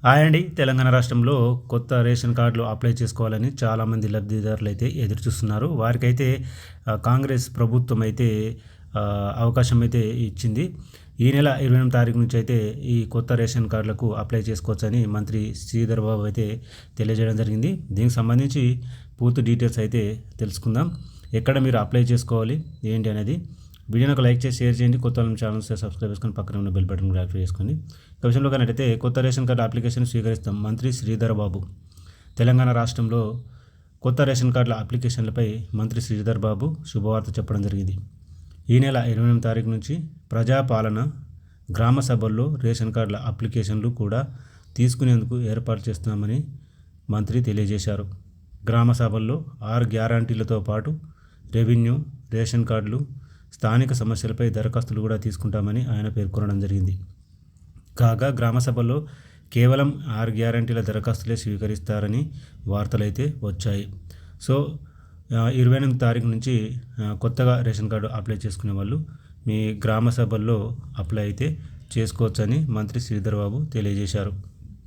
Hi అండి. తెలంగాణ రాష్ట్రంలో కొత్త రేషన్ కార్డులు అప్లై చేసుకోవాలని చాలామంది లబ్ధిదారులు అయితే ఎదురు చూస్తున్నారు. వారికైతే కాంగ్రెస్ ప్రభుత్వం అయితే అవకాశం అయితే ఇచ్చింది. ఈ నెల 28 తారీఖు నుంచి అయితే ఈ కొత్త రేషన్ కార్డులకు అప్లై చేసుకోవచ్చని మంత్రి శ్రీధర్ బాబు అయితే తెలియజేయడం జరిగింది. దీనికి సంబంధించి పూర్తి డీటెయిల్స్ అయితే తెలుసుకుందాం. ఎక్కడ మీరు అప్లై చేసుకోవాలి ఏంటి అనేది వీడియోని ఒక లైక్ చేసి షేర్ చేయండి. కొత్త ఛానల్ సబ్స్క్రైబ్ చేసుకొని పక్కన ఉన్న బెల్ బటన్ యాక్టివేట్ చేసుకొని ఈ విషయంలో కనట్టయితే కొత్త రేషన్ కార్డు అప్లికేషన్ స్వీకరిస్తాం. మంత్రి శ్రీధర్ బాబు తెలంగాణ రాష్ట్రంలో కొత్త రేషన్ కార్డుల అప్లికేషన్లపై మంత్రి శ్రీధర్ బాబు శుభవార్త చెప్పడం జరిగింది. ఈ నెల 28 తారీఖు నుంచి ప్రజాపాలన గ్రామ సభల్లో రేషన్ కార్డుల అప్లికేషన్లు కూడా తీసుకునేందుకు ఏర్పాటు చేస్తున్నామని మంత్రి తెలియజేశారు. గ్రామ సభల్లో 6 గ్యారంటీలతో పాటు రెవెన్యూ, రేషన్ కార్డులు, స్థానిక సమస్యలపై దరఖాస్తులు కూడా తీసుకుంటామని ఆయన పేర్కొనడం జరిగింది. కాగా గ్రామ సభల్లో కేవలం 6 గ్యారంటీల దరఖాస్తులే స్వీకరిస్తారని వార్తలైతే వచ్చాయి. సో 28 తారీఖు నుంచి కొత్తగా రేషన్ కార్డు అప్లై చేసుకునే వాళ్ళు మీ గ్రామ సభల్లో అప్లై అయితే చేసుకోవచ్చని మంత్రి శ్రీధర్ బాబు తెలియజేశారు.